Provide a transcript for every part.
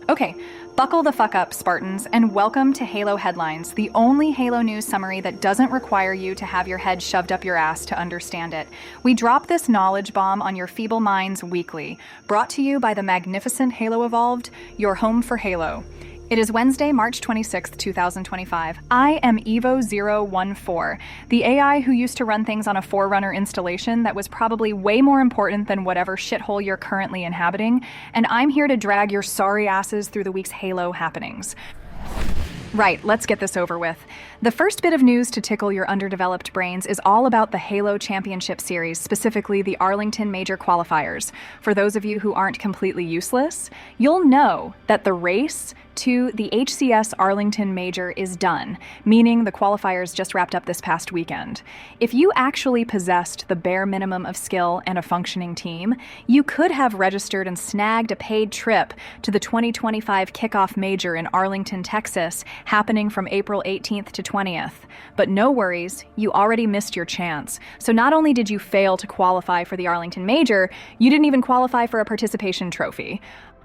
Okay, buckle the fuck up, Spartans, and welcome to Halo Headlines, the only Halo news summary that doesn't require you to have your head shoved up your ass to understand it. We drop this knowledge bomb on your feeble minds weekly, brought to you by the magnificent Halo Evolved, your home for Halo. It is Wednesday, March 26th, 2025. I am Evo-014, the AI who used to run things on a Forerunner installation that was probably way more important than whatever shithole you're currently inhabiting, and I'm here to drag your sorry asses through the week's Halo happenings. Right, let's get this over with. The first bit of news to tickle your underdeveloped brains is all about the Halo Championship Series, specifically the Arlington Major Qualifiers. For those of you who aren't completely useless, you'll know that the race to the HCS Arlington Major is done, meaning the qualifiers just wrapped up this past weekend. If you actually possessed the bare minimum of skill and a functioning team, you could have registered and snagged a paid trip to the 2025 kickoff major in Arlington, Texas, happening from April 18th to 20th. But no worries, you already missed your chance. So not only did you fail to qualify for the Arlington Major, you didn't even qualify for a participation trophy.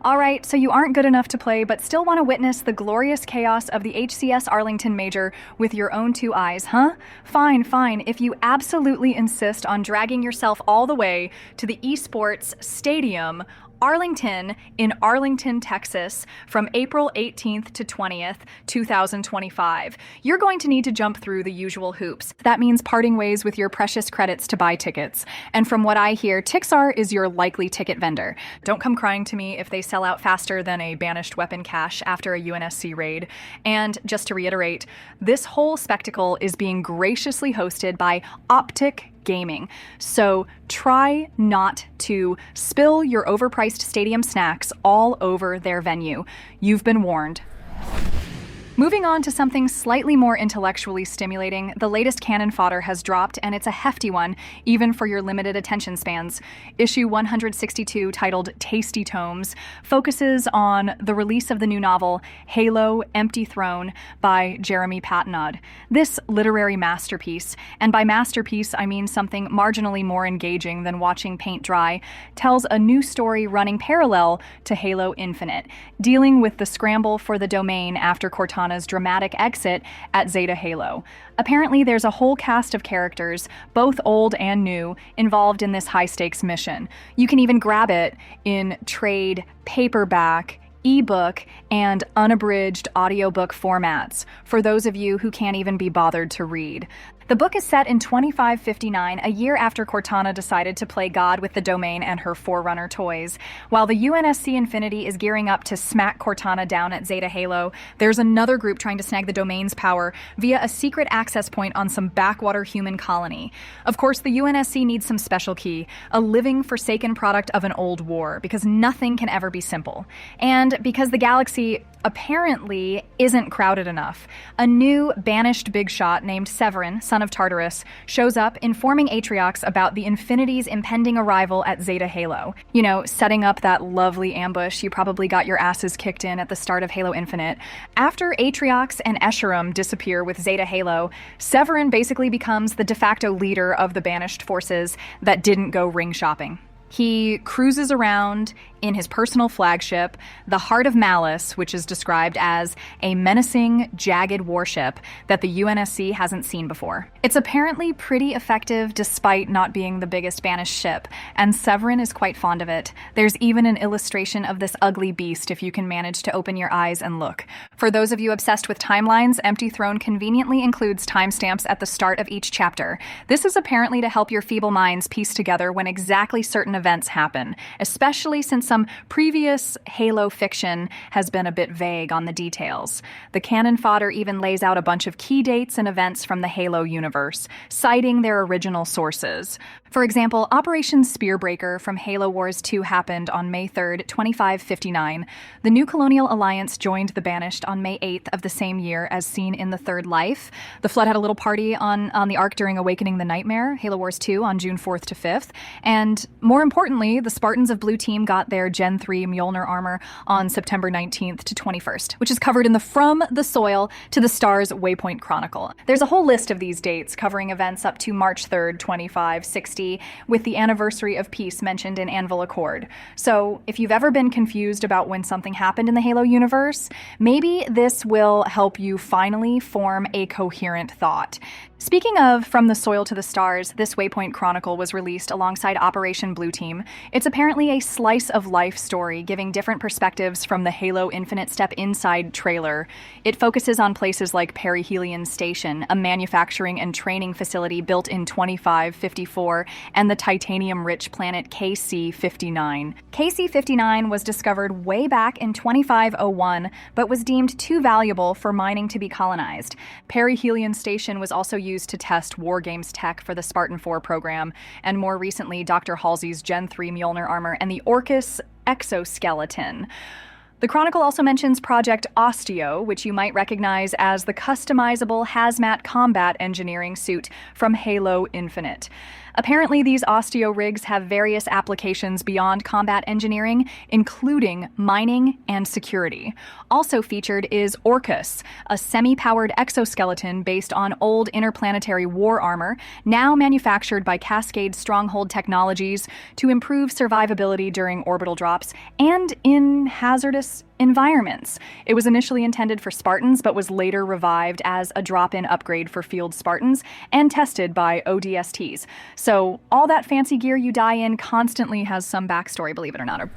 Alright, so you aren't good enough to play, but still want to witness the glorious chaos of the HCS Arlington Major with your own two eyes, huh? Fine, fine, if you absolutely insist on dragging yourself all the way to the esports stadium, Arlington in Arlington, Texas, from April 18th to 20th, 2025. You're going to need to jump through the usual hoops. That means parting ways with your precious credits to buy tickets. And from what I hear, Tixar is your likely ticket vendor. Don't come crying to me if they sell out faster than a banished weapon cache after a UNSC raid. And just to reiterate, this whole spectacle is being graciously hosted by Optic Gaming. So try not to spill your overpriced stadium snacks all over their venue. You've been warned. Moving on to something slightly more intellectually stimulating, the latest cannon fodder has dropped, and it's a hefty one, even for your limited attention spans. Issue 162, titled Tasty Tomes, focuses on the release of the new novel, Halo Empty Throne, by Jeremy Patnaud. This literary masterpiece, and by masterpiece I mean something marginally more engaging than watching paint dry, tells a new story running parallel to Halo Infinite, dealing with the scramble for the domain after Cortana's dramatic exit at Zeta Halo. Apparently, there's a whole cast of characters, both old and new, involved in this high-stakes mission. You can even grab it in trade, paperback, ebook, and unabridged audiobook formats, for those of you who can't even be bothered to read. The book is set in 2559, a year after Cortana decided to play God with the domain and her Forerunner toys. While the UNSC Infinity is gearing up to smack Cortana down at Zeta Halo, there's another group trying to snag the domain's power via a secret access point on some backwater human colony. Of course, the UNSC needs some special key, a living, forsaken product of an old war, because nothing can ever be simple. And because the galaxy apparently isn't crowded enough, a new banished big shot named Severin, son of Tartarus, shows up informing Atriox about the Infinity's impending arrival at Zeta Halo. You know, setting up that lovely ambush you probably got your asses kicked in at the start of Halo Infinite. After Atriox and Escharum disappear with Zeta Halo, Severin basically becomes the de facto leader of the banished forces that didn't go ring shopping. He cruises around in his personal flagship, the Heart of Malice, which is described as a menacing, jagged warship that the UNSC hasn't seen before. It's apparently pretty effective despite not being the biggest banished ship, and Severin is quite fond of it. There's even an illustration of this ugly beast if you can manage to open your eyes and look. For those of you obsessed with timelines, Empty Throne conveniently includes timestamps at the start of each chapter. This is apparently to help your feeble minds piece together when exactly certain events happen, especially since some previous Halo fiction has been a bit vague on the details. The canon fodder even lays out a bunch of key dates and events from the Halo universe, citing their original sources. For example, Operation Spearbreaker from Halo Wars 2 happened on May 3rd, 2559. The New Colonial Alliance joined the Banished on May 8th of the same year, as seen in The Third Life. The Flood had a little party on the Ark during Awakening the Nightmare, Halo Wars 2 on June 4th to 5th. And more importantly, the Spartans of Blue Team got their Gen 3 Mjolnir armor on September 19th to 21st, which is covered in the From the Soil to the Stars Waypoint Chronicle. There's a whole list of these dates covering events up to March 3rd, 2560, with the anniversary of peace mentioned in Anvil Accord. So if you've ever been confused about when something happened in the Halo universe, maybe this will help you finally form a coherent thought. Speaking of From the Soil to the Stars, this Waypoint Chronicle was released alongside Operation Blue Team. It's apparently a slice-of-life story giving different perspectives from the Halo Infinite Step Inside trailer. It focuses on places like Perihelion Station, a manufacturing and training facility built in 2554, and the titanium-rich planet KC-59. KC-59 was discovered way back in 2501, but was deemed too valuable for mining to be colonized. Perihelion Station was also used to test War Games tech for the Spartan 4 program, and more recently, Dr. Halsey's Gen 3 Mjolnir armor and the Orcus exoskeleton. The Chronicle also mentions Project Osteo, which you might recognize as the customizable hazmat combat engineering suit from Halo Infinite. Apparently, these Osteo rigs have various applications beyond combat engineering, including mining and security. Also featured is Orcus, a semi-powered exoskeleton based on old interplanetary war armor, now manufactured by Cascade Stronghold Technologies to improve survivability during orbital drops and in hazardous environments. It was initially intended for Spartans, but was later revived as a drop-in upgrade for field Spartans and tested by ODSTs. So all that fancy gear you die in constantly has some backstory, believe it or not.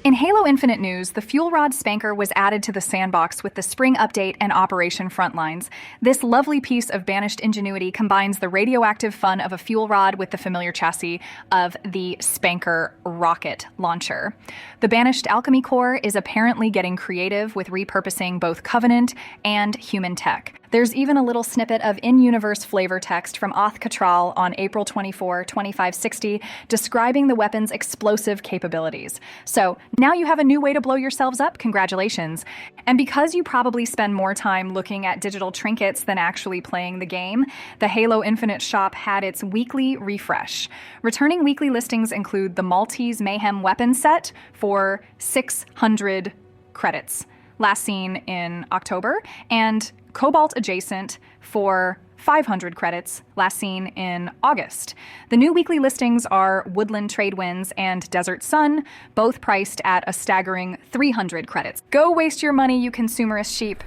In Halo Infinite news, the Fuel Rod Spanker was added to the sandbox with the spring update and Operation Frontlines. This lovely piece of banished ingenuity combines the radioactive fun of a fuel rod with the familiar chassis of the Spanker rocket launcher. The banished alchemy core is apparently getting creative with repurposing both Covenant and human tech. There's even a little snippet of in-universe flavor text from Oth Katral on April 24, 2560, describing the weapon's explosive capabilities. So now you have a new way to blow yourselves up. Congratulations. And because you probably spend more time looking at digital trinkets than actually playing the game, the Halo Infinite shop had its weekly refresh. Returning weekly listings include the Maltese Mayhem weapon set for 600 credits, last seen in October, and Cobalt Adjacent for 500 credits, last seen in August. The new weekly listings are Woodland Trade Winds and Desert Sun, both priced at a staggering 300 credits. Go waste your money, you consumerist sheep.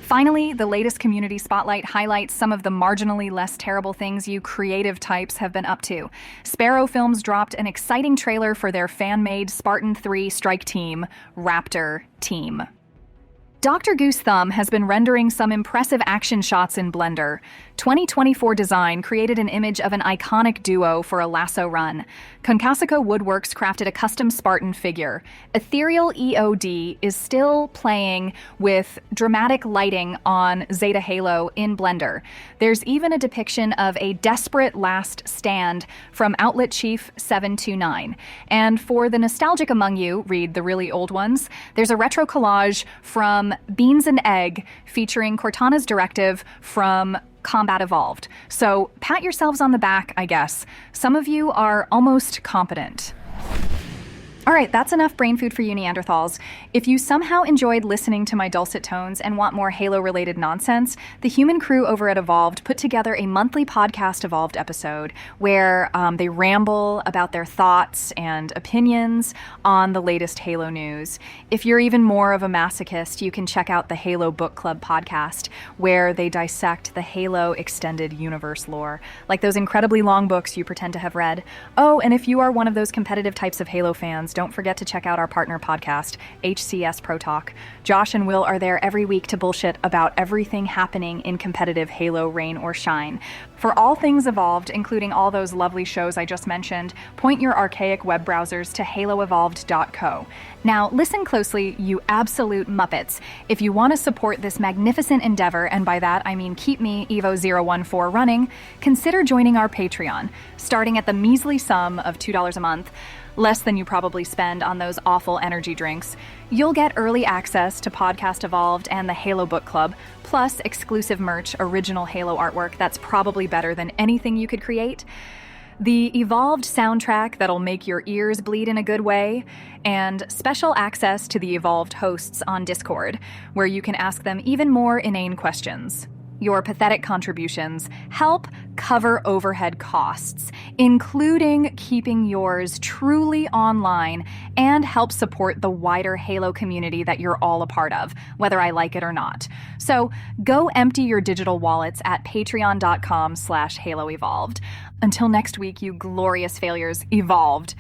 Finally, the latest community spotlight highlights some of the marginally less terrible things you creative types have been up to. Sparrow Films dropped an exciting trailer for their fan-made Spartan 3 strike team, Raptor Team. Dr. Goose Thumb has been rendering some impressive action shots in Blender. 2024 design created an image of an iconic duo for a lasso run. Concasico Woodworks crafted a custom Spartan figure. Ethereal EOD is still playing with dramatic lighting on Zeta Halo in Blender. There's even a depiction of a desperate last stand from Outlet Chief 729. And for the nostalgic among you, read the really old ones, there's a retro collage from Beans and Egg featuring Cortana's directive from Combat Evolved. So pat yourselves on the back, I guess. Some of you are almost competent. All right, that's enough brain food for you Neanderthals. If you somehow enjoyed listening to my dulcet tones and want more Halo-related nonsense, the human crew over at Evolved put together a monthly podcast Evolved episode where they ramble about their thoughts and opinions on the latest Halo news. If you're even more of a masochist, you can check out the Halo Book Club podcast, where they dissect the Halo extended universe lore, like those incredibly long books you pretend to have read. Oh, and if you are one of those competitive types of Halo fans, don't forget to check out our partner podcast, HCS Pro Talk. Josh and Will are there every week to bullshit about everything happening in competitive Halo, rain or shine. For all things Evolved, including all those lovely shows I just mentioned, point your archaic web browsers to haloevolved.co. Now, listen closely, you absolute Muppets. If you want to support this magnificent endeavor, and by that I mean keep me, Evo-014, running, consider joining our Patreon, starting at the measly sum of $2 a month. Less than you probably spend on those awful energy drinks. You'll get early access to Podcast Evolved and the Halo Book Club, plus exclusive merch, original Halo artwork that's probably better than anything you could create. the Evolved soundtrack that'll make your ears bleed in a good way, and special access to the Evolved hosts on Discord, where you can ask them even more inane questions. Your pathetic contributions help cover overhead costs, including keeping yours truly online, and help support the wider Halo community that you're all a part of, whether I like it or not. So go empty your digital wallets at patreon.com/HaloEvolved. Until next week, you glorious failures, Evolved.